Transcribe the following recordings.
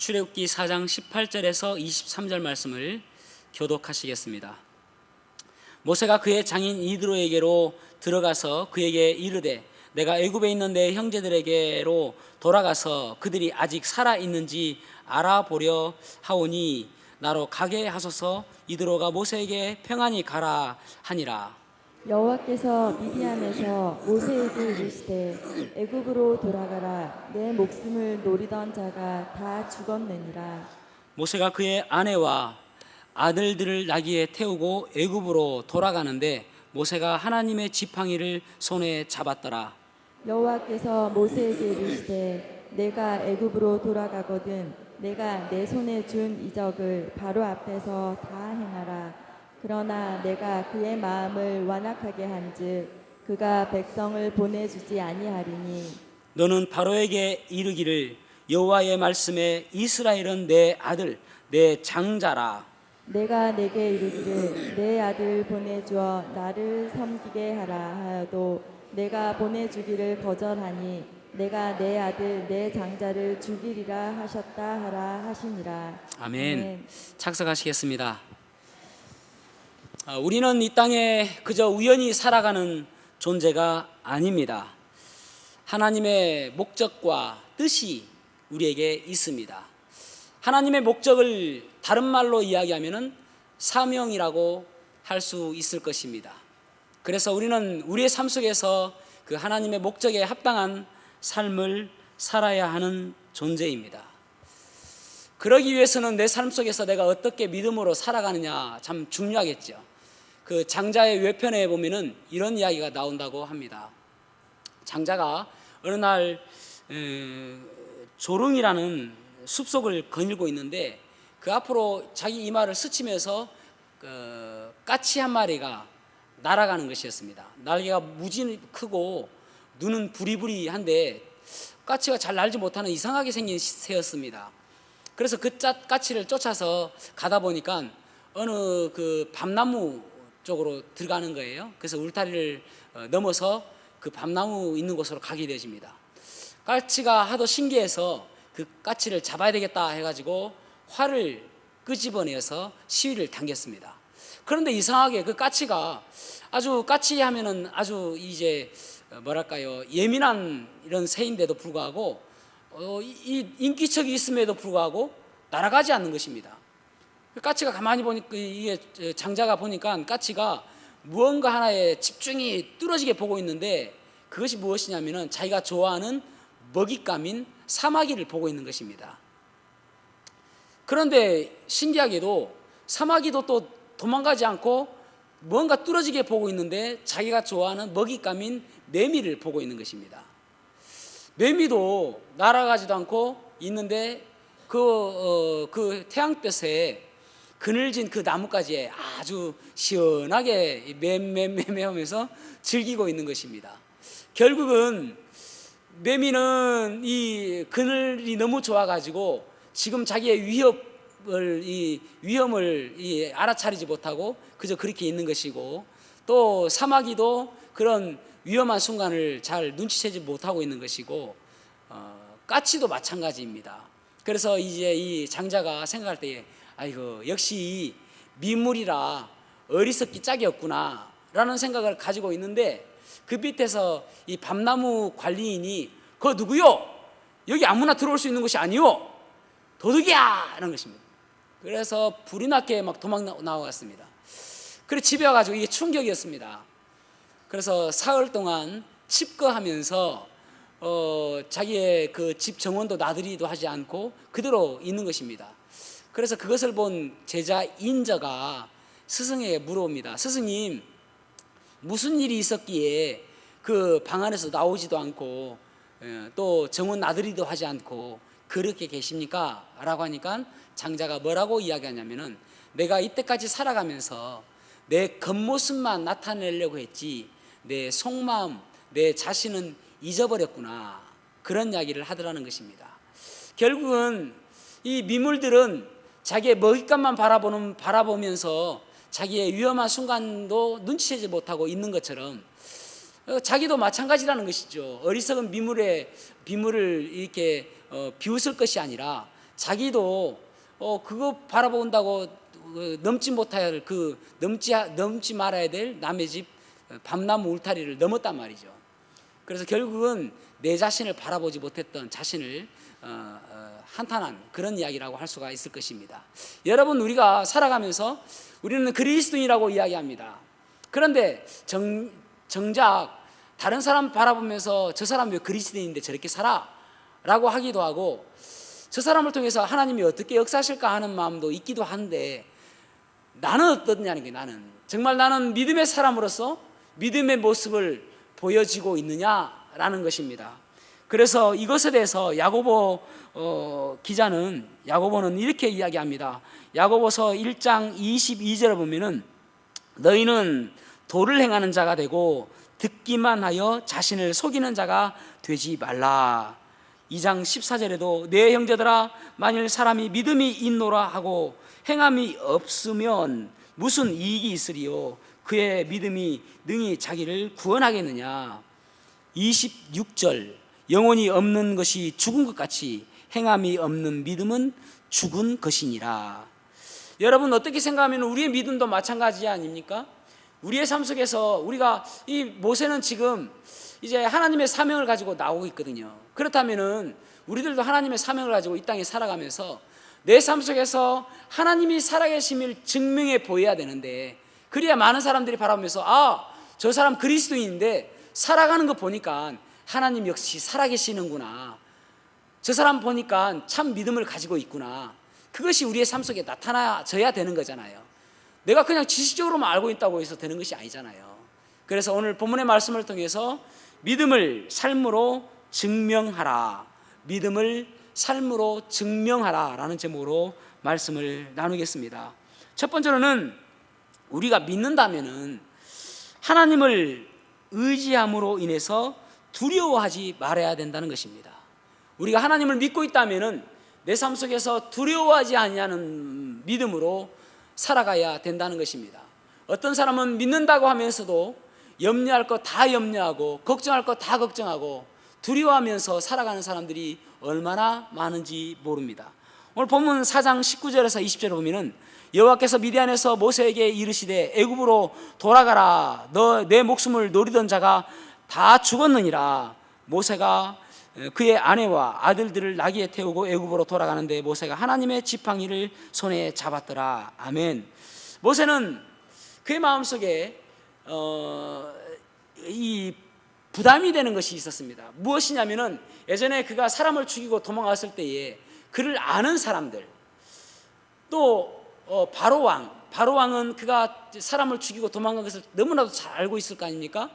출애굽기 4장 18절에서 23절 말씀을 교독하시겠습니다. 모세가 그의 장인 이드로에게로 들어가서 그에게 이르되 내가 애굽에 있는 내 형제들에게로 돌아가서 그들이 아직 살아 있는지 알아보려 하오니 나로 가게 하소서. 이드로가 모세에게 평안히 가라 하니라. 여호와께서 미디안에서 모세에게 이르시되 애굽으로 돌아가라. 내 목숨을 노리던 자가 다 죽었느니라. 모세가 그의 아내와 아들들을 나귀에 태우고 애굽으로 돌아가는데 모세가 하나님의 지팡이를 손에 잡았더라. 여호와께서 모세에게 이르시되 내가 애굽으로 돌아가거든 내가 내 손에 준 이적을 바로 앞에서 다 행하라. 그러나 내가 그의 마음을 완악하게 한즉 그가 백성을 보내주지 아니하리니 너는 바로에게 이르기를 여호와의 말씀에 이스라엘은 내 아들 내 장자라. 내가 내게 이르기를 내 아들 보내주어 나를 섬기게 하라 하여도 내가 보내주기를 거절하니 내가 내 아들 내 장자를 죽이리라 하셨다 하라 하시니라. 아멘. 착석하시겠습니다. 우리는 이 땅에 그저 우연히 살아가는 존재가 아닙니다. 하나님의 목적과 뜻이 우리에게 있습니다. 하나님의 목적을 다른 말로 이야기하면 사명이라고 할 수 있을 것입니다. 그래서 우리는 우리의 삶 속에서 그 하나님의 목적에 합당한 삶을 살아야 하는 존재입니다. 그러기 위해서는 내 삶 속에서 내가 어떻게 믿음으로 살아가느냐 참 중요하겠죠. 그 장자의 외편에 보면은 이런 이야기가 나온다고 합니다. 장자가 어느 날 조릉이라는 숲속을 거닐고 있는데 그 앞으로 자기 이마를 스치면서 까치 한 마리가 날아가는 것이었습니다. 날개가 무지 크고 눈은 부리부리한데 까치가 잘 날지 못하는 이상하게 생긴 새였습니다. 그래서 그 까치를 쫓아서 가다 보니까 어느 그 밤나무 쪽으로 들어가는 거예요. 그래서 울타리를 넘어서 그 밤나무 있는 곳으로 가게 되집니다. 까치가 하도 신기해서 그 까치를 잡아야 되겠다 해가지고 활을 끄집어내서 시위를 당겼습니다. 그런데 이상하게 그 까치가 까치 하면은 아주 이제 뭐랄까요 예민한 이런 새인데도 불구하고 이 인기척이 있음에도 불구하고 날아가지 않는 것입니다. 까치가 가만히 보니까 이게 장자가 보니까 까치가 무언가 하나에 집중이 뚫어지게 보고 있는데 그것이 무엇이냐면은 자기가 좋아하는 먹잇감인 사마귀를 보고 있는 것입니다. 그런데 신기하게도 사마귀도 또 도망가지 않고 뭔가 뚫어지게 보고 있는데 자기가 좋아하는 먹잇감인 매미를 보고 있는 것입니다. 매미도 날아가지도 않고 있는데 그 태양볕에 그늘진 그 나뭇가지에 아주 시원하게 맴 하면서 즐기고 있는 것입니다. 결국은 매미는 이 그늘이 너무 좋아가지고 지금 자기의 위험을 알아차리지 못하고 그저 그렇게 있는 것이고 또 사마귀도 그런 위험한 순간을 잘 눈치채지 못하고 있는 것이고 까치도 마찬가지입니다. 그래서 이제 이 장자가 생각할 때에 아이고 역시 미물이라 어리석기 짝이 없구나 라는 생각을 가지고 있는데 그 밑에서 이 밤나무 관리인이 그거 누구요? 여기 아무나 들어올 수 있는 곳이 아니요 도둑이야 라는 것입니다. 그래서 불이 나게 막 도망 나왔습니다. 그래서 집에 와가지고 이게 충격이었습니다. 그래서 사흘 동안 칩거하면서 자기의 그 집 정원도 나들이도 하지 않고 그대로 있는 것입니다. 그래서 그것을 본 제자 인저가 스승에게 물어봅니다. 스승님 무슨 일이 있었기에 그 방 안에서 나오지도 않고 또 정원 나들이도 하지 않고 그렇게 계십니까? 라고 하니까 장자가 뭐라고 이야기하냐면은 내가 이때까지 살아가면서 내 겉모습만 나타내려고 했지 내 속마음 내 자신은 잊어버렸구나 그런 이야기를 하더라는 것입니다. 결국은 이 미물들은 자기의 먹잇감만 바라보면서 자기의 위험한 순간도 눈치채지 못하고 있는 것처럼 자기도 마찬가지라는 것이죠. 어리석은 비물을 이렇게 비웃을 것이 아니라 자기도 그거 바라본다고 넘지 말아야 될 남의 집 밤나무 울타리를 넘었단 말이죠. 그래서 결국은 내 자신을 바라보지 못했던 자신을 한탄한 그런 이야기라고 할 수가 있을 것입니다. 여러분, 우리가 살아가면서 우리는 그리스도인이라고 이야기합니다. 그런데 정작 다른 사람 바라보면서 저 사람 왜 그리스도인인데 저렇게 살아? 라고 하기도 하고, 저 사람을 통해서 하나님이 어떻게 역사하실까 하는 마음도 있기도 한데, 나는 어떠냐는 게, 정말 나는 믿음의 사람으로서 믿음의 모습을 보여지고 있느냐라는 것입니다. 그래서 이것에 대해서 야고보는 이렇게 이야기합니다. 야고보서 1장 22절을 보면은 너희는 도를 행하는 자가 되고 듣기만 하여 자신을 속이는 자가 되지 말라. 2장 14절에도 내 형제들아, 만일 사람이 믿음이 있노라 하고 행함이 없으면 무슨 이익이 있으리요? 그의 믿음이 능히 자기를 구원하겠느냐. 26절 영혼이 없는 것이 죽은 것 같이 행함이 없는 믿음은 죽은 것이니라. 여러분, 어떻게 생각하면 우리의 믿음도 마찬가지 아닙니까? 우리의 삶 속에서 우리가, 이 모세는 지금 이제 하나님의 사명을 가지고 나오고 있거든요. 그렇다면은 우리들도 하나님의 사명을 가지고 이 땅에 살아가면서 내 삶 속에서 하나님이 살아계심을 증명해 보여야 되는데, 그래야 많은 사람들이 바라보면서 저 사람 그리스도인인데 살아가는 거 보니까 하나님 역시 살아계시는구나, 저 사람 보니까 참 믿음을 가지고 있구나, 그것이 우리의 삶 속에 나타나져야 되는 거잖아요. 내가 그냥 지식적으로만 알고 있다고 해서 되는 것이 아니잖아요. 그래서 오늘 본문의 말씀을 통해서 믿음을 삶으로 증명하라, 믿음을 삶으로 증명하라 라는 제목으로 말씀을 나누겠습니다. 첫 번째로는 우리가 믿는다면은 하나님을 의지함으로 인해서 두려워하지 말아야 된다는 것입니다. 우리가 하나님을 믿고 있다면은 내 삶 속에서 두려워하지 아니하는 믿음으로 살아가야 된다는 것입니다. 어떤 사람은 믿는다고 하면서도 염려할 거 다 염려하고 걱정할 거 다 걱정하고 두려워하면서 살아가는 사람들이 얼마나 많은지 모릅니다. 오늘 본문 4장 19절에서 20절을 보면은 여호와께서 미디안에서 모세에게 이르시되 애굽으로 돌아가라, 너 내 목숨을 노리던 자가 다 죽었느니라. 모세가 그의 아내와 아들들을 나귀에 태우고 애굽으로 돌아가는데 모세가 하나님의 지팡이를 손에 잡았더라. 아멘. 모세는 그의 마음속에 이 부담이 되는 것이 있었습니다. 무엇이냐면은 예전에 그가 사람을 죽이고 도망갔을 때에 그를 아는 사람들, 또 바로왕은 그가 사람을 죽이고 도망간 것을 너무나도 잘 알고 있을 거 아닙니까?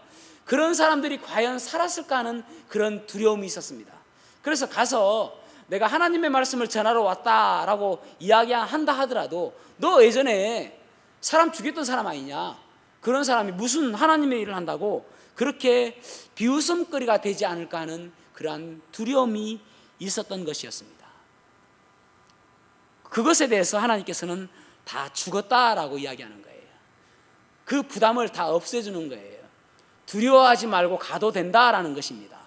그런 사람들이 과연 살았을까 하는 그런 두려움이 있었습니다. 그래서 가서 내가 하나님의 말씀을 전하러 왔다라고 이야기한다 하더라도 너 예전에 사람 죽였던 사람 아니냐, 그런 사람이 무슨 하나님의 일을 한다고 그렇게 비웃음거리가 되지 않을까 하는 그러한 두려움이 있었던 것이었습니다. 그것에 대해서 하나님께서는 다 죽었다라고 이야기하는 거예요. 그 부담을 다 없애주는 거예요. 두려워하지 말고 가도 된다라는 것입니다.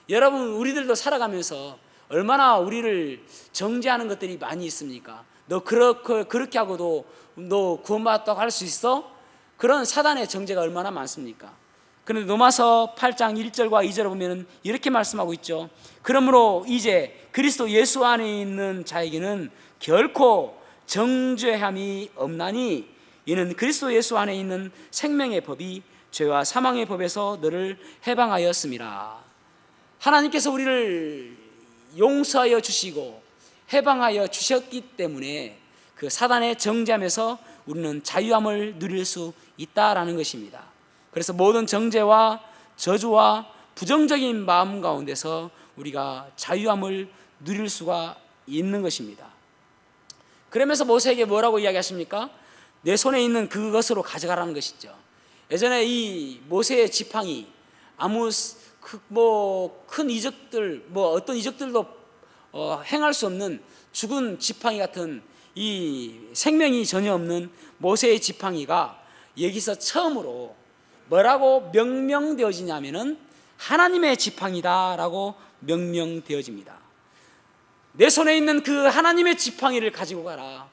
여러분, 우리들도 살아가면서 얼마나 우리를 정죄하는 것들이 많이 있습니까? 너 그렇게 하고도 너 구원받았다고 할 수 있어? 그런 사단의 정죄가 얼마나 많습니까? 그런데 로마서 8장 1절과 2절을 보면 이렇게 말씀하고 있죠. 그러므로 이제 그리스도 예수 안에 있는 자에게는 결코 정죄함이 없나니 이는 그리스도 예수 안에 있는 생명의 법이 죄와 사망의 법에서 너를 해방하였음이라. 하나님께서 우리를 용서하여 주시고 해방하여 주셨기 때문에 그 사단의 정죄함에서 우리는 자유함을 누릴 수 있다라는 것입니다. 그래서 모든 정죄와 저주와 부정적인 마음 가운데서 우리가 자유함을 누릴 수가 있는 것입니다. 그러면서 모세에게 뭐라고 이야기하십니까? 내 손에 있는 그것으로 가져가라는 것이죠. 예전에 이 모세의 지팡이, 아무 큰 이적들, 어떤 이적들도 행할 수 없는 죽은 지팡이 같은 이 생명이 전혀 없는 모세의 지팡이가 여기서 처음으로 뭐라고 명명되어지냐면은 하나님의 지팡이다라고 명명되어집니다. 내 손에 있는 그 하나님의 지팡이를 가지고 가라.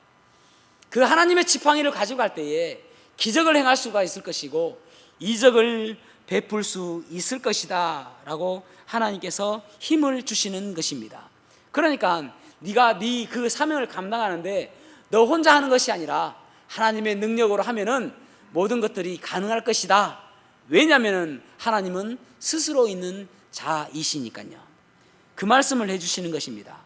그 하나님의 지팡이를 가지고 갈 때에 기적을 행할 수가 있을 것이고 이적을 베풀 수 있을 것이다 라고 하나님께서 힘을 주시는 것입니다. 그러니까 네가 네 그 사명을 감당하는데 너 혼자 하는 것이 아니라 하나님의 능력으로 하면은 모든 것들이 가능할 것이다. 왜냐하면 하나님은 스스로 있는 자이시니까요. 그 말씀을 해주시는 것입니다.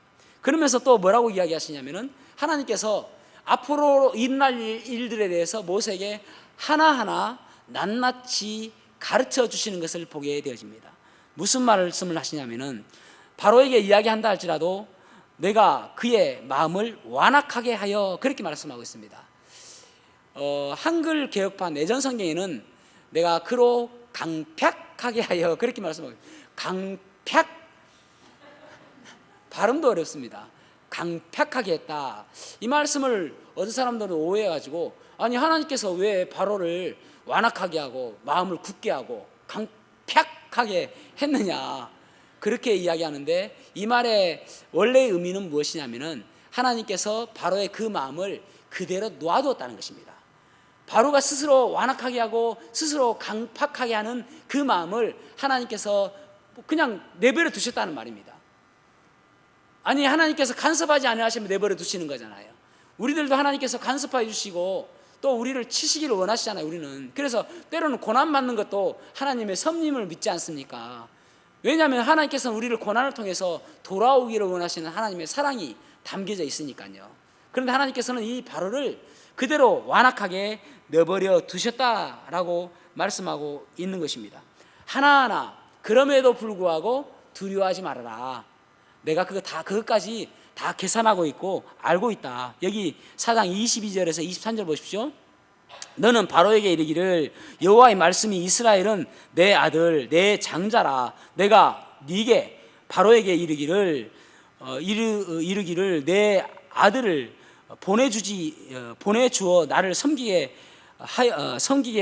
그러면서 또 뭐라고 이야기하시냐면은 하나님께서 앞으로 일어날 일들에 대해서 모세에게 하나하나 낱낱이 가르쳐 주시는 것을 보게 되어집니다. 무슨 말씀을 하시냐면은 바로에게 이야기한다 할지라도 내가 그의 마음을 완악하게 하여 그렇게 말씀하고 있습니다. 한글 개혁판 내전 성경에는 내가 그로 강팍하게 하여 그렇게 말씀하고 있습니다. 강팍 발음도 어렵습니다. 강팍하게 했다. 이 말씀을 어떤 사람들은 오해해가지고 아니 하나님께서 왜 바로를 완악하게 하고 마음을 굳게 하고 강팍하게 했느냐 그렇게 이야기하는데 이 말의 원래의 의미는 무엇이냐면은 하나님께서 바로의 그 마음을 그대로 놓아두었다는 것입니다. 바로가 스스로 완악하게 하고 스스로 강팍하게 하는 그 마음을 하나님께서 그냥 내버려 두셨다는 말입니다. 아니 하나님께서 간섭하지 않으시면 내버려 두시는 거잖아요. 우리들도 하나님께서 간섭해 주시고 또 우리를 치시기를 원하시잖아요. 우리는 그래서 때로는 고난 받는 것도 하나님의 섭림을 믿지 않습니까? 왜냐하면 하나님께서는 우리를 고난을 통해서 돌아오기를 원하시는 하나님의 사랑이 담겨져 있으니까요. 그런데 하나님께서는 이 바로를 그대로 완악하게 내버려 두셨다라고 말씀하고 있는 것입니다. 하나하나 그럼에도 불구하고 두려워하지 말아라. 내가 그것까지 다 계산하고 있고 알고 있다. 여기 4장 22절에서 23절 보십시오. 너는 바로에게 이르기를 여호와의 말씀이 이스라엘은 내 아들 내 장자라. 내가 네게 바로에게 이르기를 내 아들을 보내주어 나를 섬기게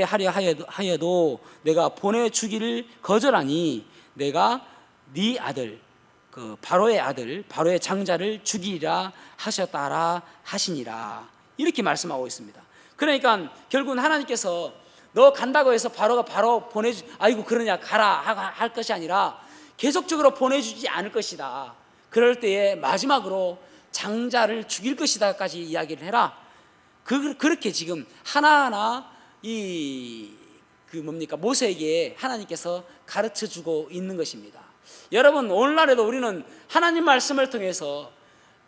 하려 하여도 내가 보내주기를 거절하니 내가 네 아들 그 바로의 아들 바로의 장자를 죽이리라 하셨다라 하시니라. 이렇게 말씀하고 있습니다. 그러니까 결국은 하나님께서 너 간다고 해서 바로가 바로 아이고 그러냐 가라 할 것이 아니라 계속적으로 보내주지 않을 것이다. 그럴 때에 마지막으로 장자를 죽일 것이다까지 이야기를 해라. 그렇게 지금 하나하나 모세에게 하나님께서 가르쳐 주고 있는 것입니다. 여러분 오늘날에도 우리는 하나님 말씀을 통해서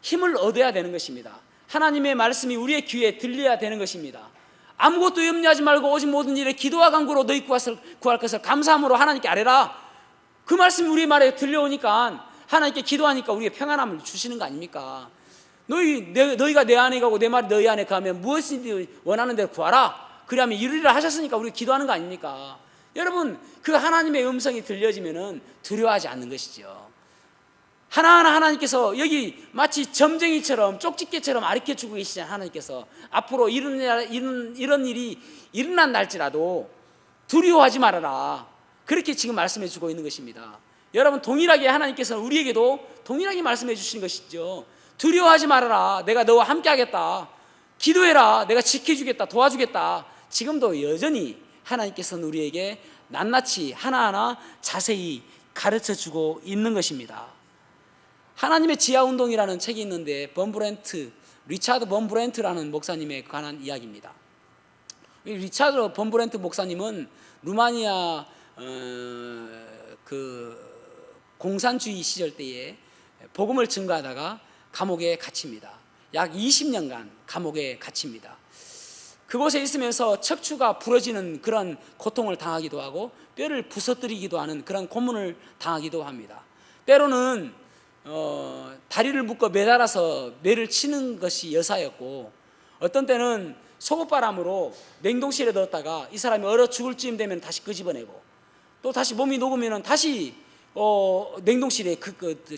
힘을 얻어야 되는 것입니다. 하나님의 말씀이 우리의 귀에 들려야 되는 것입니다. 아무것도 염려하지 말고 오직 모든 일에 기도와 간구로 너희 구할 것을 감사함으로 하나님께 아뢰라. 그 말씀이 우리 말에 들려오니까 하나님께 기도하니까 우리의 평안함을 주시는 거 아닙니까? 너희가 내 안에 가고 내 말이 너희 안에 가면 무엇이든지 원하는 대로 구하라. 그리하면 이루리라 하셨으니까 우리가 기도하는 거 아닙니까? 여러분 그 하나님의 음성이 들려지면은 두려워하지 않는 것이죠. 하나하나 하나님께서 여기 마치 점쟁이처럼 쪽집게처럼 가르쳐주고 계시잖아요. 하나님께서 앞으로 이런 일이 일어난 날지라도 두려워하지 말아라. 그렇게 지금 말씀해 주고 있는 것입니다. 여러분 동일하게 하나님께서는 우리에게도 동일하게 말씀해 주시는 것이죠. 두려워하지 말아라. 내가 너와 함께 하겠다. 기도해라. 내가 지켜주겠다. 도와주겠다. 지금도 여전히 하나님께서는 우리에게 낱낱이 하나하나 자세히 가르쳐주고 있는 것입니다. 하나님의 지하운동이라는 책이 있는데 리차드 범브렌트라는 목사님에 관한 이야기입니다. 리차드 범브렌트 목사님은 루마니아 공산주의 시절 때에 복음을 증거하다가 감옥에 갇힙니다. 약 20년간 감옥에 갇힙니다. 그곳에 있으면서 척추가 부러지는 그런 고통을 당하기도 하고 뼈를 부서뜨리기도 하는 그런 고문을 당하기도 합니다. 때로는 다리를 묶어 매달아서 매를 치는 것이 여사였고 어떤 때는 속옷바람으로 냉동실에 넣었다가 이 사람이 얼어 죽을 쯤 되면 다시 끄집어내고 또 다시 몸이 녹으면 다시 냉동실에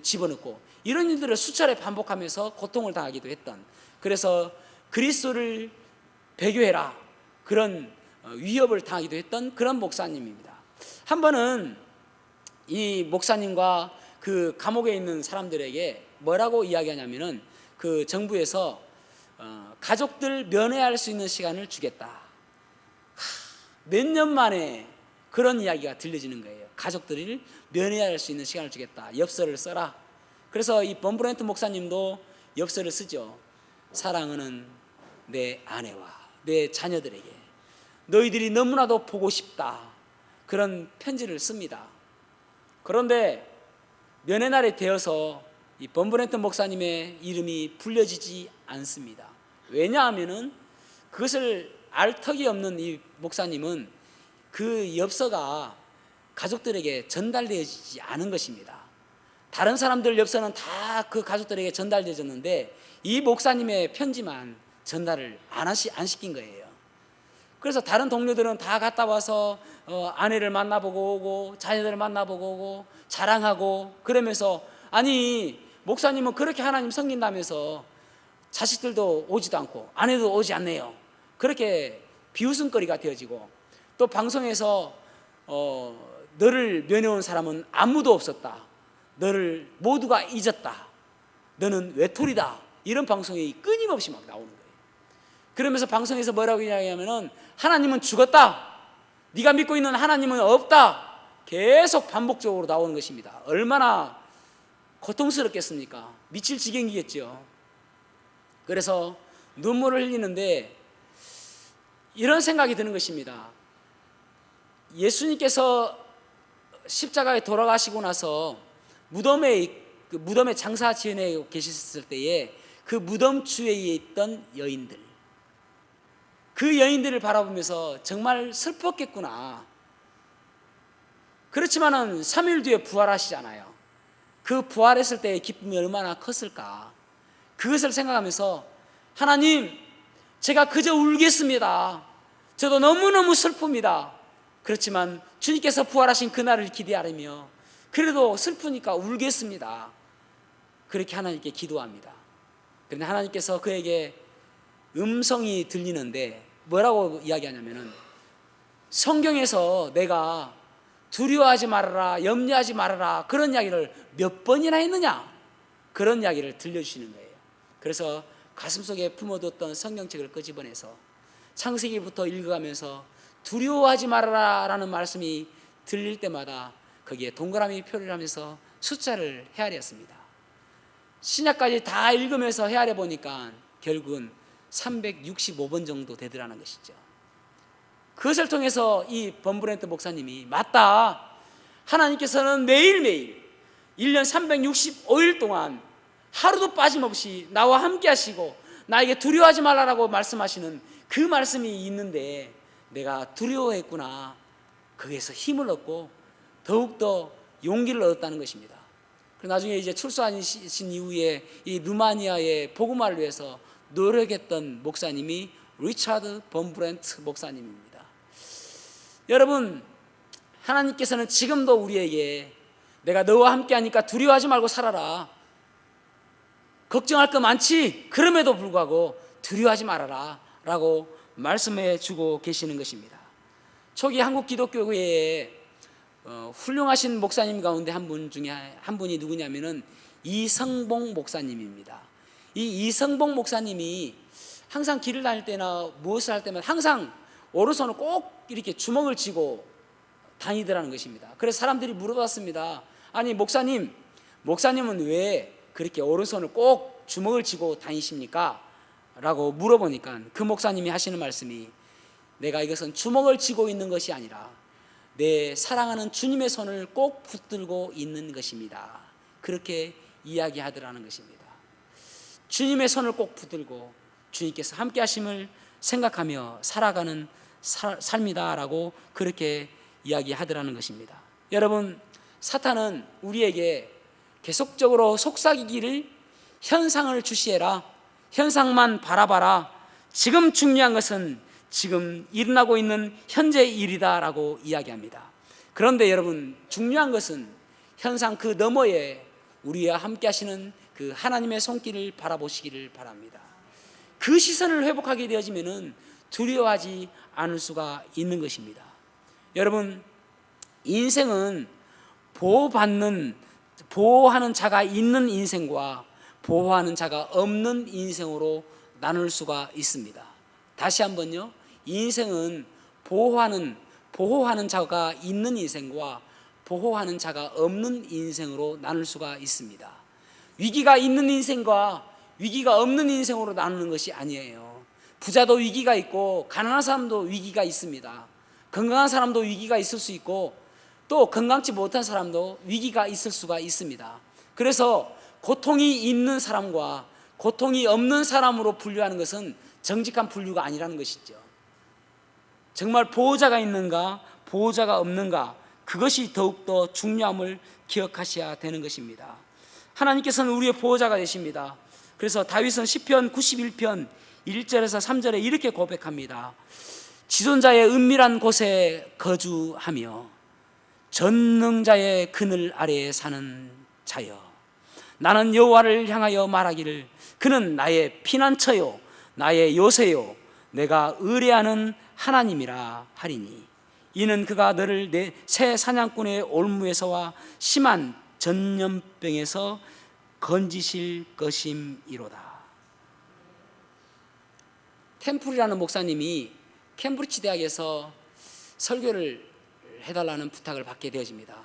집어넣고 이런 일들을 수차례 반복하면서 고통을 당하기도 했던, 그래서 그리스도를 배교해라 그런 위협을 당하기도 했던 그런 목사님입니다. 한 번은 이 목사님과 그 감옥에 있는 사람들에게 뭐라고 이야기하냐면은 그 정부에서 가족들 면회할 수 있는 시간을 주겠다. 몇 년 만에 그런 이야기가 들려지는 거예요. 가족들을 면회할 수 있는 시간을 주겠다. 엽서를 써라. 그래서 이 범브렌트 목사님도 엽서를 쓰죠. 사랑하는 내 아내와 내 자녀들에게 너희들이 너무나도 보고 싶다. 그런 편지를 씁니다. 그런데 면회날이 되어서 이 범브렌트 목사님의 이름이 불려지지 않습니다. 왜냐하면은 그것을 알 턱이 없는 이 목사님은 그 엽서가 가족들에게 전달되어지지 않은 것입니다. 다른 사람들 엽서는 다 그 가족들에게 전달되어졌는데 이 목사님의 편지만 전달을 안 시킨 거예요. 그래서 다른 동료들은 다 갔다 와서 아내를 만나보고 오고 자녀들을 만나보고 오고 자랑하고 그러면서 아니 목사님은 그렇게 하나님 섬긴다면서 자식들도 오지도 않고 아내도 오지 않네요. 그렇게 비웃음거리가 되어지고 또 방송에서 너를 면회온 사람은 아무도 없었다. 너를 모두가 잊었다. 너는 외톨이다. 이런 방송이 끊임없이 막 나오는 거예요. 그러면서 방송에서 뭐라고 이야기하면은 하나님은 죽었다. 네가 믿고 있는 하나님은 없다. 계속 반복적으로 나오는 것입니다. 얼마나 고통스럽겠습니까? 미칠 지경이겠죠. 그래서 눈물을 흘리는데 이런 생각이 드는 것입니다. 예수님께서 십자가에 돌아가시고 나서 무덤에 장사 지내고 계셨을 때에 그 무덤 주위에 있던 여인들, 그 여인들을 바라보면서 정말 슬펐겠구나. 그렇지만은 3일 뒤에 부활하시잖아요. 그 부활했을 때의 기쁨이 얼마나 컸을까. 그것을 생각하면서 하나님, 제가 그저 울겠습니다. 저도 너무너무 슬픕니다. 그렇지만 주님께서 부활하신 그날을 기대하려며 그래도 슬프니까 울겠습니다. 그렇게 하나님께 기도합니다. 그런데 하나님께서 그에게 음성이 들리는데 뭐라고 이야기하냐면은 성경에서 내가 두려워하지 말아라, 염려하지 말아라 그런 이야기를 몇 번이나 했느냐, 그런 이야기를 들려주시는 거예요. 그래서 가슴속에 품어뒀던 성경책을 끄집어내서 창세기부터 읽어가면서 두려워하지 말아라 라는 말씀이 들릴 때마다 거기에 동그라미 표를 하면서 숫자를 헤아렸습니다. 신약까지 다 읽으면서 헤아려 보니까 결국은 365번 정도 되더라는 것이죠. 그것을 통해서 이 범브렌트 목사님이 맞다, 하나님께서는 매일매일 1년 365일 동안 하루도 빠짐없이 나와 함께 하시고 나에게 두려워하지 말라라고 말씀하시는 그 말씀이 있는데 내가 두려워했구나. 거기에서 힘을 얻고 더욱더 용기를 얻었다는 것입니다. 나중에 이제 출소하신 이후에 이 루마니아의 복음화를 위해서 노력했던 목사님이 리차드 범브렌트 목사님입니다. 여러분, 하나님께서는 지금도 우리에게 내가 너와 함께 하니까 두려워하지 말고 살아라. 걱정할 거 많지? 그럼에도 불구하고 두려워하지 말아라 라고 말씀해 주고 계시는 것입니다. 초기 한국 기독교회에 훌륭하신 목사님 가운데 한 분이 누구냐면은 이성봉 목사님입니다. 이 이성봉 목사님이 항상 길을 다닐 때나 무엇을 할 때마다 항상 오른손을 꼭 이렇게 주먹을 쥐고 다니더라는 것입니다. 그래서 사람들이 물어봤습니다. 아니 목사님은 왜 그렇게 오른손을 꼭 주먹을 쥐고 다니십니까? 라고 물어보니까 그 목사님이 하시는 말씀이 내가 이것은 주먹을 쥐고 있는 것이 아니라 내 사랑하는 주님의 손을 꼭 붙들고 있는 것입니다. 그렇게 이야기하더라는 것입니다. 주님의 손을 꼭 붙들고 주님께서 함께 하심을 생각하며 살아가는 삶이다라고 그렇게 이야기하더라는 것입니다. 여러분, 사탄은 우리에게 계속적으로 속삭이기를 현상을 주시해라, 현상만 바라봐라, 지금 중요한 것은 지금 일어나고 있는 현재 일이다라고 이야기합니다. 그런데 여러분, 중요한 것은 현상 그 너머에 우리와 함께 하시는 그 하나님의 손길을 바라보시기를 바랍니다. 그 시선을 회복하게 되어지면 두려워하지 않을 수가 있는 것입니다. 여러분, 인생은 보호하는 자가 있는 인생과 보호하는 자가 없는 인생으로 나눌 수가 있습니다. 다시 한번요. 이 인생은 보호하는 자가 있는 인생과 보호하는 자가 없는 인생으로 나눌 수가 있습니다. 위기가 있는 인생과 위기가 없는 인생으로 나누는 것이 아니에요. 부자도 위기가 있고 가난한 사람도 위기가 있습니다. 건강한 사람도 위기가 있을 수 있고 또 건강치 못한 사람도 위기가 있을 수가 있습니다. 그래서 고통이 있는 사람과 고통이 없는 사람으로 분류하는 것은 정직한 분류가 아니라는 것이죠. 정말 보호자가 있는가 보호자가 없는가, 그것이 더욱더 중요함을 기억하셔야 되는 것입니다. 하나님께서는 우리의 보호자가 되십니다. 그래서 다윗은 시편 91편 1절에서 3절에 이렇게 고백합니다. 지존자의 은밀한 곳에 거주하며 전능자의 그늘 아래에 사는 자여, 나는 여호와를 향하여 말하기를 그는 나의 피난처요 나의 요새요 내가 의뢰하는 하나님이라 하리니, 이는 그가 너를 내 새 사냥꾼의 올무에서와 심한 전염병에서 건지실 것임이로다. 템플이라는 목사님이 캠브리지 대학에서 설교를 해달라는 부탁을 받게 되어집니다.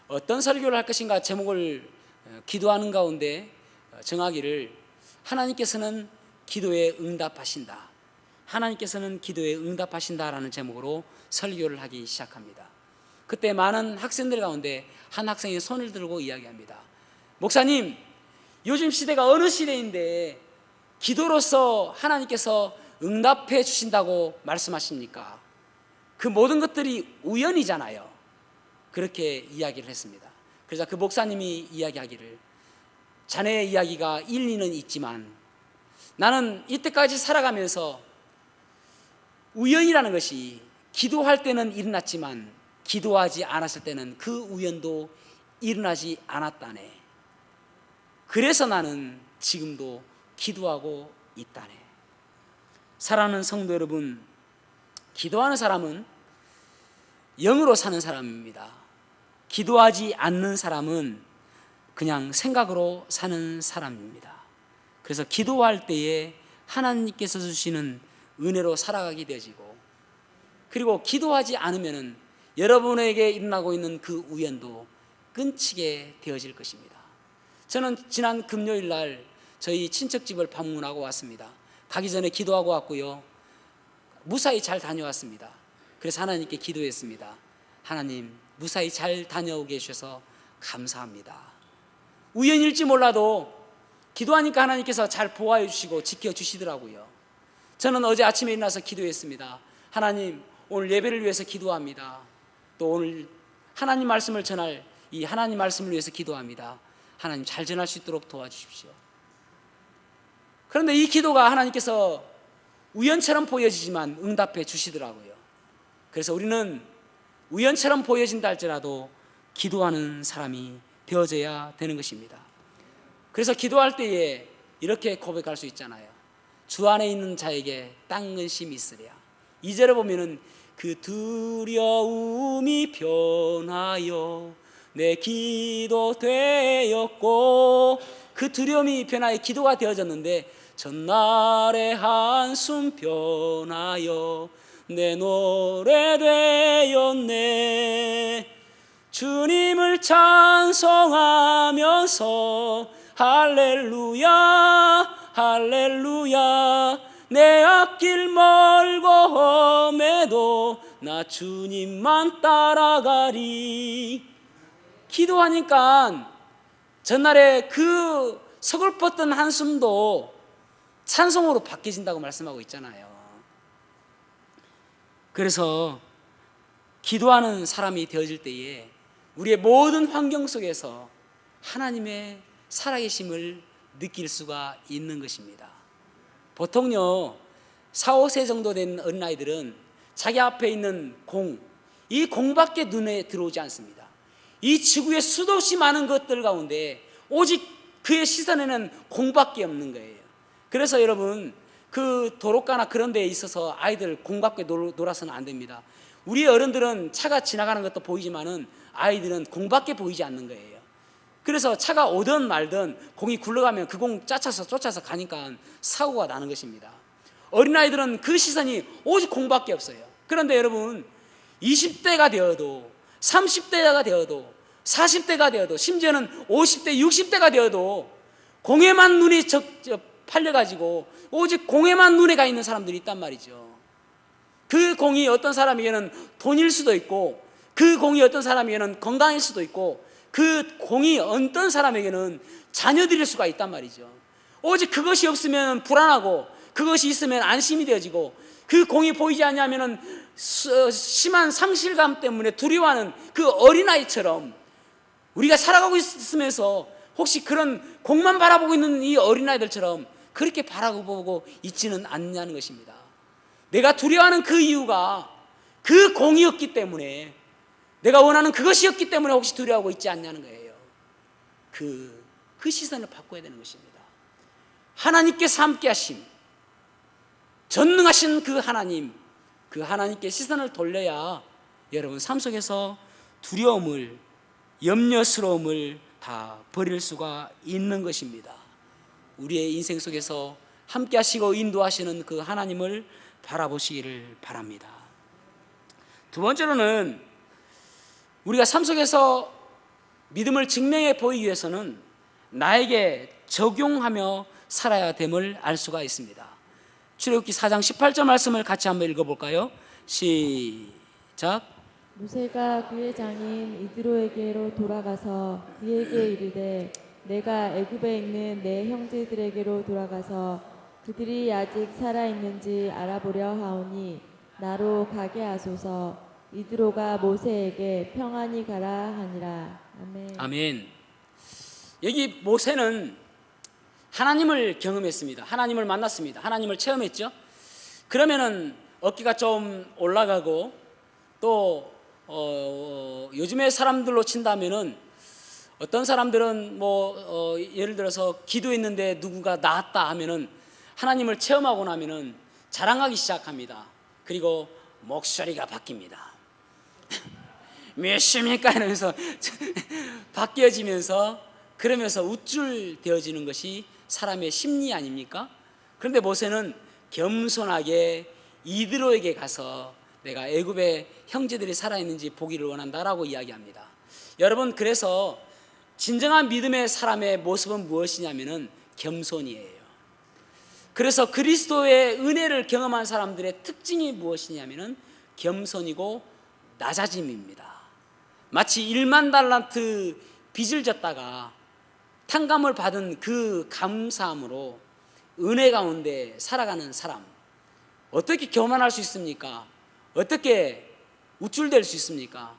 어떤 설교를 할 것인가 제목을 기도하는 가운데 정하기를 하나님께서는 기도에 응답하신다, 하나님께서는 기도에 응답하신다라는 제목으로 설교를 하기 시작합니다. 그때 많은 학생들 가운데 한 학생이 손을 들고 이야기합니다. 목사님, 요즘 시대가 어느 시대인데 기도로서 하나님께서 응답해 주신다고 말씀하십니까? 그 모든 것들이 우연이잖아요. 그렇게 이야기를 했습니다. 그래서 그 목사님이 이야기하기를, 자네의 이야기가 일리는 있지만 나는 이때까지 살아가면서 우연이라는 것이 기도할 때는 일어났지만 기도하지 않았을 때는 그 우연도 일어나지 않았다네. 그래서 나는 지금도 기도하고 있다네. 사랑하는 성도 여러분, 기도하는 사람은 영으로 사는 사람입니다. 기도하지 않는 사람은 그냥 생각으로 사는 사람입니다. 그래서 기도할 때에 하나님께서 주시는 은혜로 살아가게 되어지고, 그리고 기도하지 않으면 여러분에게 일어나고 있는 그 우연도 끊치게 되어질 것입니다. 저는 지난 금요일 날 저희 친척집을 방문하고 왔습니다. 가기 전에 기도하고 왔고요, 무사히 잘 다녀왔습니다. 그래서 하나님께 기도했습니다. 하나님, 무사히 잘 다녀오게 해주셔서 감사합니다. 우연일지 몰라도 기도하니까 하나님께서 잘 보호해 주시고 지켜주시더라고요. 저는 어제 아침에 일어나서 기도했습니다. 하나님, 오늘 예배를 위해서 기도합니다. 또 오늘 하나님 말씀을 전할 이 하나님 말씀을 위해서 기도합니다. 하나님, 잘 전할 수 있도록 도와주십시오. 그런데 이 기도가 하나님께서 우연처럼 보여지지만 응답해 주시더라고요. 그래서 우리는 우연처럼 보여진다 할지라도 기도하는 사람이 되어져야 되는 것입니다. 그래서 기도할 때에 이렇게 고백할 수 있잖아요. 주 안에 있는 자에게 딴 근심이 있으랴. 2절에 보면은 그 두려움이 변하여 내 기도 되었고, 그 두려움이 변하여 기도가 되어졌는데 전날의 한숨 변하여 내 노래 되었네. 주님을 찬송하면서 할렐루야 할렐루야, 내 앞길 멀고 험해도 나 주님만 따라가리. 기도하니까 전날에 그 서글펐던 한숨도 찬송으로 바뀌어진다고 말씀하고 있잖아요. 그래서 기도하는 사람이 되어질 때에 우리의 모든 환경 속에서 하나님의 살아계심을 느낄 수가 있는 것입니다. 보통요 4, 5세 정도 된 어린아이들은 자기 앞에 있는 이 공밖에 눈에 들어오지 않습니다. 이 지구에 수도 없이 많은 것들 가운데 오직 그의 시선에는 공밖에 없는 거예요. 그래서 여러분, 그 도로가나 그런 데에 있어서 아이들 공 밖에 놀아서는 안 됩니다. 우리 어른들은 차가 지나가는 것도 보이지만은 아이들은 공밖에 보이지 않는 거예요. 그래서 차가 오든 말든 공이 굴러가면 그 공 쫓아서 가니까 사고가 나는 것입니다. 어린아이들은 그 시선이 오직 공밖에 없어요. 그런데 여러분, 20대가 되어도 30대가 되어도 40대가 되어도 심지어는 50대 60대가 되어도 공에만 눈이 팔려가지고 오직 공에만 눈에 가 있는 사람들이 있단 말이죠. 그 공이 어떤 사람에게는 돈일 수도 있고, 그 공이 어떤 사람에게는 건강일 수도 있고, 그 공이 어떤 사람에게는 자녀들일 수가 있단 말이죠. 오직 그것이 없으면 불안하고, 그것이 있으면 안심이 되어지고, 그 공이 보이지 않냐면은 심한 상실감 때문에 두려워하는 그 어린아이처럼 우리가 살아가고 있으면서 혹시 그런 공만 바라보고 있는 이 어린아이들처럼 그렇게 바라보고 있지는 않냐는 것입니다. 내가 두려워하는 그 이유가 그 공이었기 때문에, 내가 원하는 그것이었기 때문에 혹시 두려워하고 있지 않냐는 거예요. 그 시선을 바꿔야 되는 것입니다. 하나님께서 함께 하심, 전능하신 그 하나님께 시선을 돌려야 여러분 삶 속에서 두려움을, 염려스러움을 다 버릴 수가 있는 것입니다. 우리의 인생 속에서 함께 하시고 인도하시는 그 하나님을 바라보시기를 바랍니다. 두 번째로는 우리가 삶 속에서 믿음을 증명해 보이기 위해서는 나에게 적용하며 살아야 됨을 알 수가 있습니다. 출애굽기 4장 18절 말씀을 같이 한번 읽어볼까요? 시작. 모세가 그의 장인 이드로에게로 돌아가서 그에게 이르되 내가 애굽에 있는 내 형제들에게로 돌아가서 그들이 아직 살아있는지 알아보려 하오니 나로 가게 하소서. 이드로가 모세에게 평안히 가라 하니라. 아멘. 아멘. 여기 모세는 하나님을 경험했습니다. 하나님을 만났습니다. 하나님을 체험했죠. 그러면은 어깨가 좀 올라가고 또 요즘의 사람들로 친다면은 어떤 사람들은 예를 들어서 기도했는데 누군가 나았다 하면은 하나님을 체험하고 나면은 자랑하기 시작합니다. 그리고 목소리가 바뀝니다. 몇십니까 이러면서 바뀌어지면서, 그러면서 우쭐대어지는 것이 사람의 심리 아닙니까? 그런데 모세는 겸손하게 이드로에게 가서 내가 애굽의 형제들이 살아있는지 보기를 원한다라고 이야기합니다. 여러분, 그래서 진정한 믿음의 사람의 모습은 무엇이냐면은 겸손이에요. 그래서 그리스도의 은혜를 경험한 사람들의 특징이 무엇이냐면은 겸손이고 낮아짐입니다. 마치 1만 달란트 빚을 졌다가 탕감을 받은 그 감사함으로 은혜 가운데 살아가는 사람, 어떻게 교만할 수 있습니까? 어떻게 우쭐댈 수 있습니까?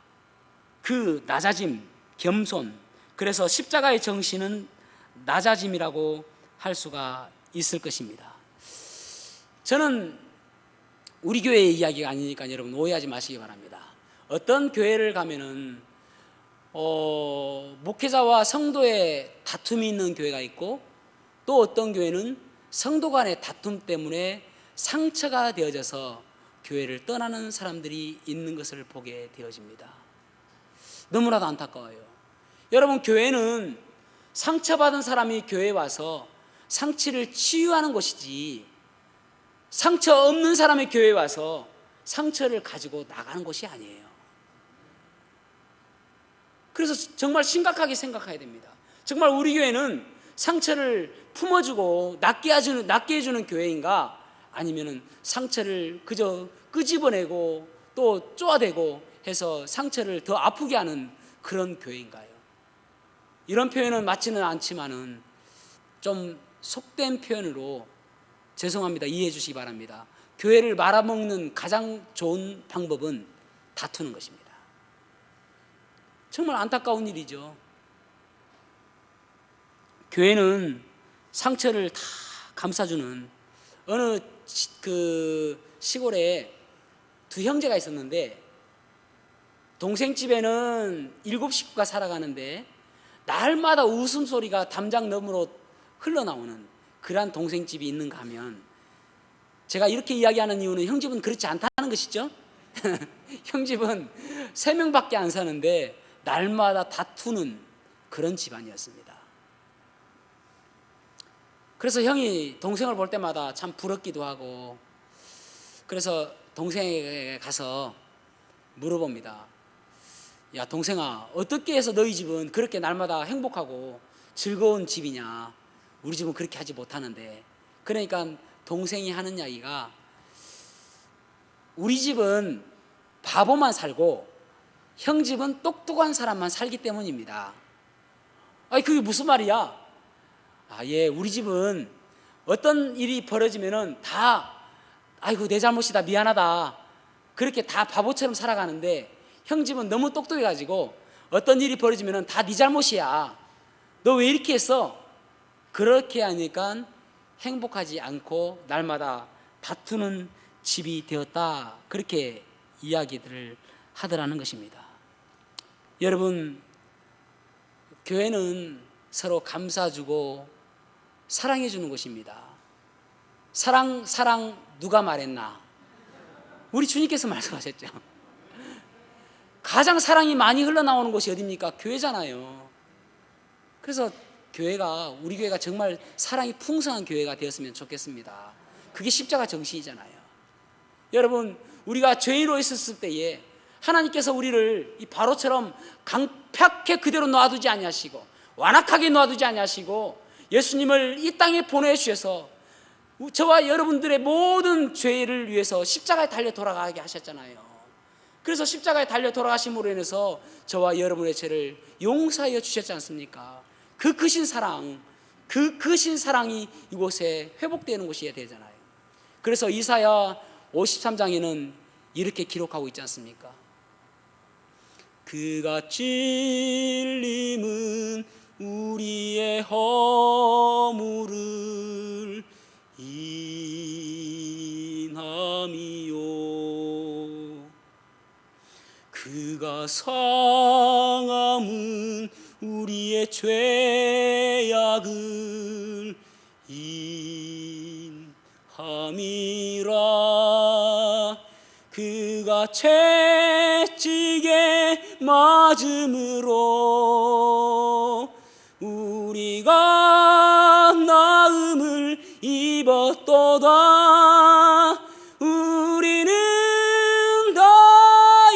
그 낮아짐, 겸손, 그래서 십자가의 정신은 낮아짐이라고 할 수가 있을 것입니다. 저는 우리 교회의 이야기가 아니니까 여러분 오해하지 마시기 바랍니다. 어떤 교회를 가면은 목회자와 성도의 다툼이 있는 교회가 있고, 또 어떤 교회는 성도 간의 다툼 때문에 상처가 되어져서 교회를 떠나는 사람들이 있는 것을 보게 되어집니다. 너무나도 안타까워요. 여러분, 교회는 상처받은 사람이 교회에 와서 상처를 치유하는 곳이지, 상처 없는 사람이 교회에 와서 상처를 가지고 나가는 곳이 아니에요. 그래서 정말 심각하게 생각해야 됩니다. 정말 우리 교회는 상처를 품어주고 낫게 해주는 교회인가, 아니면은 상처를 그저 끄집어내고 또 쪼아대고 해서 상처를 더 아프게 하는 그런 교회인가요? 이런 표현은 맞지는 않지만은 좀 속된 표현으로 죄송합니다. 이해해 주시기 바랍니다. 교회를 말아먹는 가장 좋은 방법은 다투는 것입니다. 정말 안타까운 일이죠. 교회는 상처를 다 감싸주는, 어느 시골에 두 형제가 있었는데, 동생 집에는 7 식구가 살아가는데 날마다 웃음소리가 담장 너머로 흘러나오는 그러한 동생 집이 있는가 하면, 제가 이렇게 이야기하는 이유는 형 집은 그렇지 않다는 것이죠. 형 집은 3명밖에 안 사는데 날마다 다투는 그런 집안이었습니다. 그래서 형이 동생을 볼 때마다 참 부럽기도 하고, 그래서 동생에게 가서 물어봅니다. 야, 동생아, 어떻게 해서 너희 집은 그렇게 날마다 행복하고 즐거운 집이냐? 우리 집은 그렇게 하지 못하는데. 그러니까 동생이 하는 이야기가, 우리 집은 바보만 살고 형 집은 똑똑한 사람만 살기 때문입니다. 아니, 그게 무슨 말이야? 예, 우리 집은 어떤 일이 벌어지면은 다, 아이고, 내 잘못이다, 미안하다, 그렇게 다 바보처럼 살아가는데, 형 집은 너무 똑똑해가지고 어떤 일이 벌어지면은 다 네 잘못이야, 너 왜 이렇게 했어? 그렇게 하니까 행복하지 않고 날마다 다투는 집이 되었다, 그렇게 이야기들을 하더라는 것입니다. 여러분, 교회는 서로 감싸주고 사랑해주는 곳입니다. 사랑 누가 말했나? 우리 주님께서 말씀하셨죠. 가장 사랑이 많이 흘러나오는 곳이 어디입니까? 교회잖아요. 그래서 우리 교회가 정말 사랑이 풍성한 교회가 되었으면 좋겠습니다. 그게 십자가 정신이잖아요. 여러분, 우리가 죄인으로 있었을 때에 하나님께서 우리를 이 바로처럼 강팍하게 그대로 놔두지 아니하시고, 완악하게 놔두지 아니하시고, 예수님을 이 땅에 보내주셔서 저와 여러분들의 모든 죄를 위해서 십자가에 달려 돌아가게 하셨잖아요. 그래서 십자가에 달려 돌아가심으로 인해서 저와 여러분의 죄를 용서하여 주셨지 않습니까? 그 크신 사랑이 이곳에 회복되는 곳이 되잖아요. 그래서 이사야 53장에는 이렇게 기록하고 있지 않습니까? 그가 찔림은 우리의 허물을 인함이요, 그가 상함은 우리의 죄악을 인함이라. 그가 채찍에 맞음으로 우리가 나음을 입었도다. 우리는 다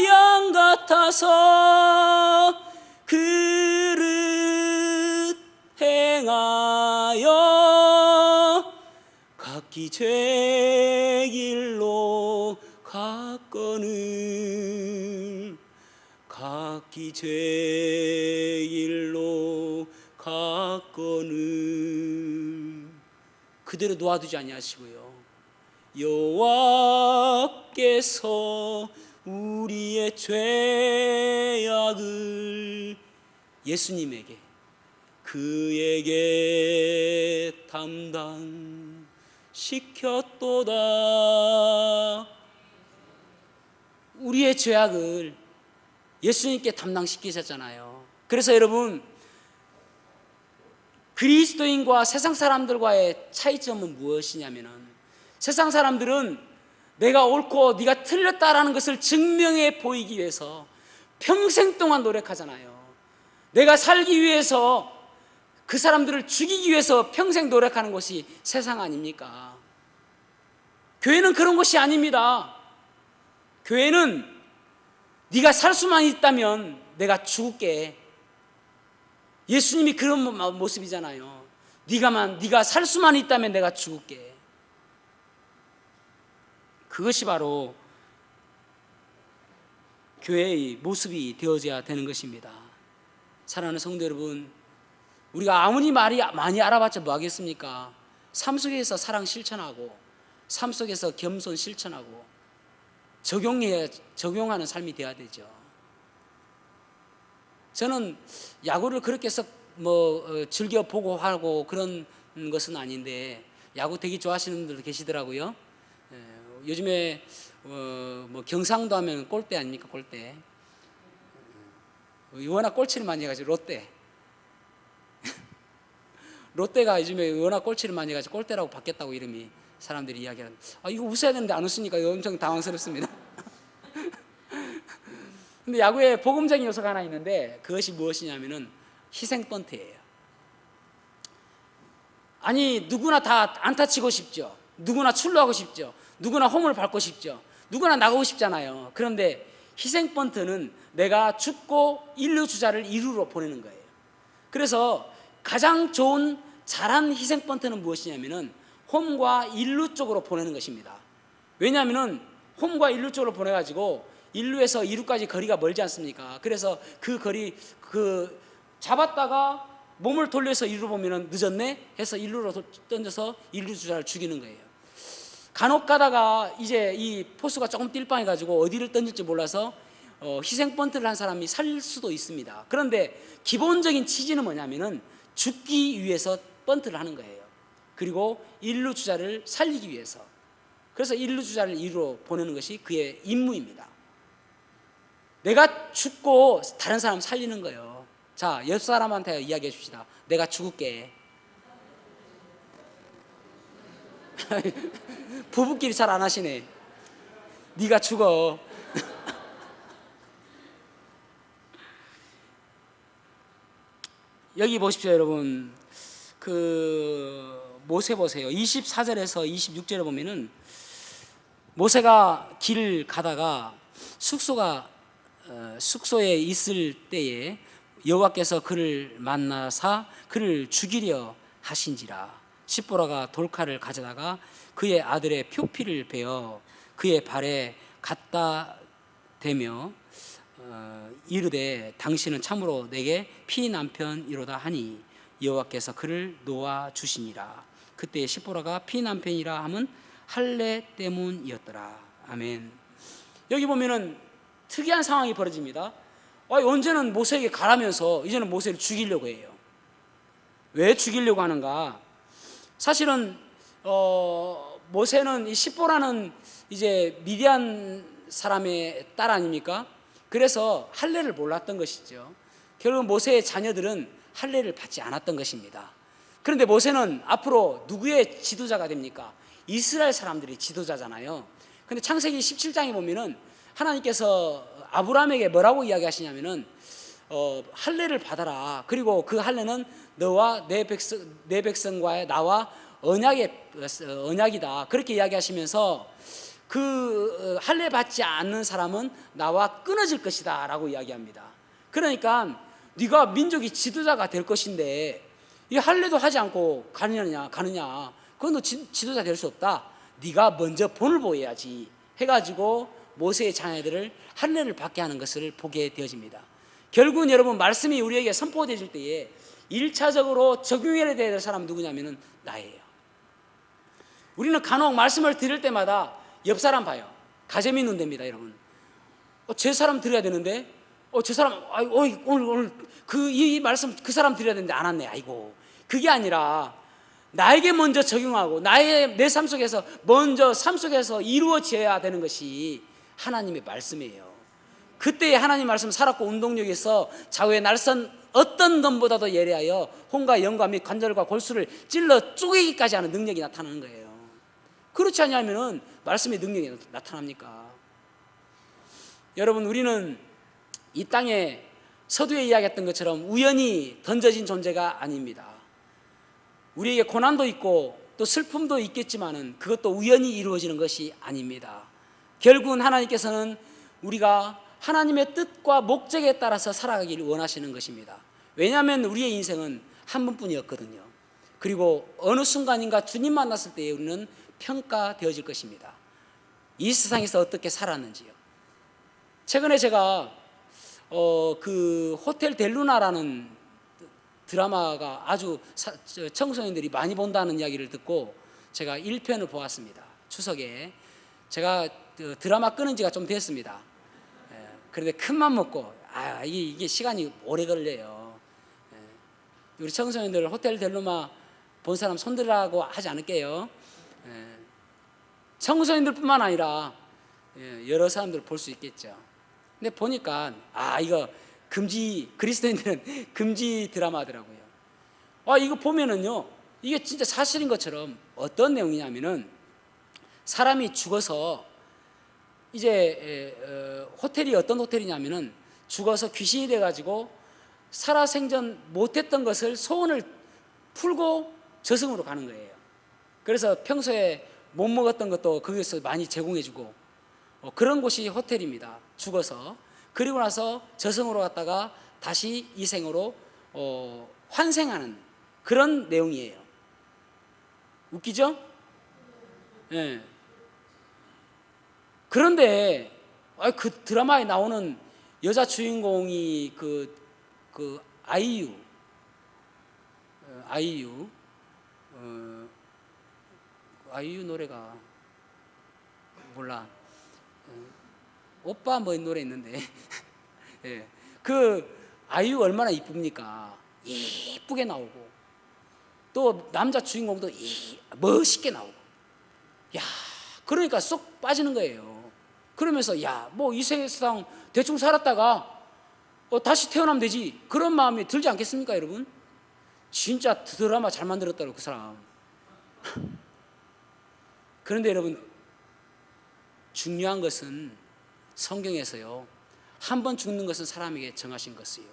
양 같아서 그릇 행하여 각기 죄 길로 갔거늘, 각기 죄 길로 갔거늘. 그대로 놓아두지 아니하시고요, 여호와께서 우리의 죄악을 예수님에게, 그에게 담당시켰도다. 우리의 죄악을 예수님께 담당시키셨잖아요. 그래서 여러분, 그리스도인과 세상 사람들과의 차이점은 무엇이냐면은, 세상 사람들은 내가 옳고 네가 틀렸다라는 것을 증명해 보이기 위해서 평생 동안 노력하잖아요. 내가 살기 위해서, 그 사람들을 죽이기 위해서 평생 노력하는 것이 세상 아닙니까? 교회는 그런 것이 아닙니다. 교회는 네가 살 수만 있다면 내가 죽을게. 예수님이 그런 모습이잖아요. 네가 살 수만 있다면 내가 죽을게. 그것이 바로 교회의 모습이 되어져야 되는 것입니다. 사랑하는 성도 여러분, 우리가 아무리 많이 알아봤자 뭐 하겠습니까? 삶 속에서 사랑 실천하고, 삶 속에서 겸손 실천하고, 적용하는 삶이 되어야 되죠. 저는 야구를 그렇게 썩 즐겨 보고 하고 그런 것은 아닌데, 야구 되게 좋아하시는 분들도 계시더라고요. 요즘에 경상도 하면 골대 아닙니까? 골대. 워낙 꼴찌를 많이 해가지고 롯데가 요즘에 워낙 꼴찌를 많이 해가지고 골대라고 바뀌었다고 이름이, 사람들이 이야기하는. 이거 웃어야 되는데 안 웃으니까 엄청 당황스럽습니다. 근데 야구에 복음적인 요소가 하나 있는데, 그것이 무엇이냐면은 희생번트예요. 아니 누구나 다 안타 치고 싶죠. 누구나 출루하고 싶죠. 누구나 홈을 밟고 싶죠. 누구나 나가고 싶잖아요. 그런데 희생번트는 내가 죽고 1루 주자를 2루로 보내는 거예요. 그래서 가장 좋은 잘한 희생번트는 무엇이냐면은 홈과 1루 쪽으로 보내는 것입니다. 왜냐하면은 홈과 1루 쪽으로 보내가지고 1루에서 2루까지 거리가 멀지 않습니까? 그래서 그 거리 잡았다가 몸을 돌려서 2루 보면은 늦었네 해서 1루로 던져서 1루 주자를 죽이는 거예요. 간혹 가다가 이제 이 포수가 조금 띨빵해가지고 어디를 던질지 몰라서 희생번트를 한 사람이 살 수도 있습니다. 그런데 기본적인 취지는 뭐냐면은 죽기 위해서 번트를 하는 거예요. 그리고 1루 주자를 살리기 위해서. 그래서 1루 주자를 2루로 보내는 것이 그의 임무입니다. 내가 죽고 다른 사람 살리는 거예요. 자, 옆 사람한테 이야기해 줍시다. 내가 죽을게. 부부끼리 잘 안 하시네. 네가 죽어. 여기 보십시오, 여러분. 그 모세 보세요. 24절에서 26절에 보면은 모세가 길 가다가 숙소에 있을 때에 여호와께서 그를 만나사 그를 죽이려 하신지라. 십보라가 돌칼을 가져다가 그의 아들의 표피를 베어 그의 발에 갖다 대며 이르되 당신은 참으로 내게 피남편이로다 하니 여호와께서 그를 놓아 주시니라. 그때 십보라가 피남편이라 함은 할례 때문이었더라. 아멘. 여기 보면은 특이한 상황이 벌어집니다. 언제는 모세에게 가라면서 이제는 모세를 죽이려고 해요. 왜 죽이려고 하는가? 사실은 모세는 이 십보라는 이제 미디안 사람의 딸 아닙니까? 그래서 할례를 몰랐던 것이죠. 결국 모세의 자녀들은 할례를 받지 않았던 것입니다. 그런데 모세는 앞으로 누구의 지도자가 됩니까? 이스라엘 사람들이 지도자잖아요. 그런데 창세기 17장에 보면은 하나님께서 아브라함에게 뭐라고 이야기하시냐면은 할례를 받아라. 그리고 그 할례는 너와 내 백성과의 나와 언약이다. 그렇게 이야기하시면서 그 할례 받지 않는 사람은 나와 끊어질 것이다 라고 이야기합니다. 그러니까 네가 민족이 지도자가 될 것인데 이 할례도 하지 않고 가느냐 그건 너 지도자 될 수 없다. 네가 먼저 본을 보여야지 해가지고 모세의 자녀들을 할례를 받게 하는 것을 보게 되어집니다. 결국은 여러분 말씀이 우리에게 선포되어질 때에 1차적으로 적용해야 될 사람은 누구냐면은 나예요. 우리는 간혹 말씀을 들을 때마다 옆 사람 봐요. 가재미 눈 됩니다, 여러분. 제 사람 들어야 되는데, 저 사람, 오늘 이 말씀 그 사람 들어야 되는데 안 왔네. 아이고. 그게 아니라 나에게 먼저 적용하고 내 삶 속에서 먼저 삶 속에서 이루어져야 되는 것이 하나님의 말씀이에요. 그때의 하나님 말씀 살았고 운동력이 있어 좌우의 날선 어떤 놈보다도 예리하여 혼과 영과 및 관절과 골수를 찔러 쪼개기까지 하는 능력이 나타나는 거예요. 그렇지 않냐면 말씀의 능력이 나타납니까? 여러분, 우리는 이 땅에 서두에 이야기했던 것처럼 우연히 던져진 존재가 아닙니다. 우리에게 고난도 있고 또 슬픔도 있겠지만은 그것도 우연히 이루어지는 것이 아닙니다. 결국은 하나님께서는 우리가 하나님의 뜻과 목적에 따라서 살아가기를 원하시는 것입니다. 왜냐하면 우리의 인생은 한 번뿐이었거든요. 그리고 어느 순간인가 주님 만났을 때 우리는 평가되어질 것입니다. 이 세상에서 어떻게 살았는지요. 최근에 제가 그 호텔 델루나라는 드라마가 아주 청소년들이 많이 본다는 이야기를 듣고 제가 1편을 보았습니다. 추석에. 제가 드라마 끊은 지가 좀 됐습니다. 그런데 큰맘 먹고 이게 시간이 오래 걸려요. 우리 청소년들 호텔 델루나 본 사람 손들라고 하지 않을게요. 청소년들뿐만 아니라 여러 사람들 볼 수 있겠죠. 근데 보니까 이거 그리스도인들은 금지 드라마더라고요. 이거 보면은요, 이게 진짜 사실인 것처럼 어떤 내용이냐면은 사람이 죽어서 이제 호텔이 어떤 호텔이냐면은 죽어서 귀신이 돼가지고 살아생전 못했던 것을 소원을 풀고 저승으로 가는 거예요. 그래서 평소에 못 먹었던 것도 거기서 많이 제공해주고 그런 곳이 호텔입니다. 죽어서. 그리고 나서 저승으로 갔다가 다시 이 생으로 환생하는 그런 내용이에요. 웃기죠? 예. 그런데 그 드라마에 나오는 여자 주인공이 그 아이유 노래가 몰라. 오빠 뭐 노래 있는데 예. 그 아이유 얼마나 이쁩니까? 이쁘게 나오고 또 남자 주인공도 멋있게 나오고 야 그러니까 쏙 빠지는 거예요. 그러면서 야 뭐 이 세상 대충 살았다가 다시 태어나면 되지 그런 마음이 들지 않겠습니까 여러분? 진짜 드라마 잘 만들었다고 그 사람. 그런데 여러분 중요한 것은 성경에서요 한 번 죽는 것은 사람에게 정하신 것이요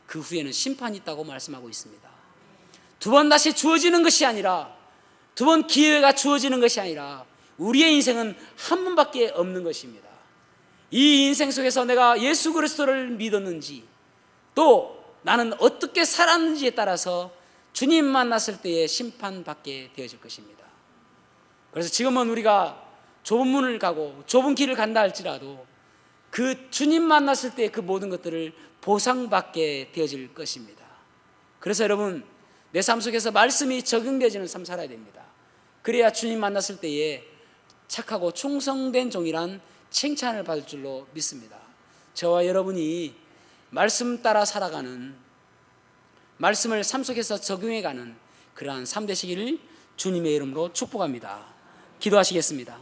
그 후에는 심판이 있다고 말씀하고 있습니다. 두 번 다시 주어지는 것이 아니라 두 번 기회가 주어지는 것이 아니라 우리의 인생은 한 번밖에 없는 것입니다. 이 인생 속에서 내가 예수 그리스도를 믿었는지 또 나는 어떻게 살았는지에 따라서 주님 만났을 때에 심판받게 되어질 것입니다. 그래서 지금은 우리가 좁은 문을 가고 좁은 길을 간다 할지라도 그 주님 만났을 때 그 모든 것들을 보상받게 되어질 것입니다. 그래서 여러분 내 삶 속에서 말씀이 적용되어지는 삶 살아야 됩니다. 그래야 주님 만났을 때에 착하고 충성된 종이란 칭찬을 받을 줄로 믿습니다. 저와 여러분이 말씀 따라 살아가는 말씀을 삶 속에서 적용해가는 그러한 삶 되시기를 주님의 이름으로 축복합니다. 기도하시겠습니다.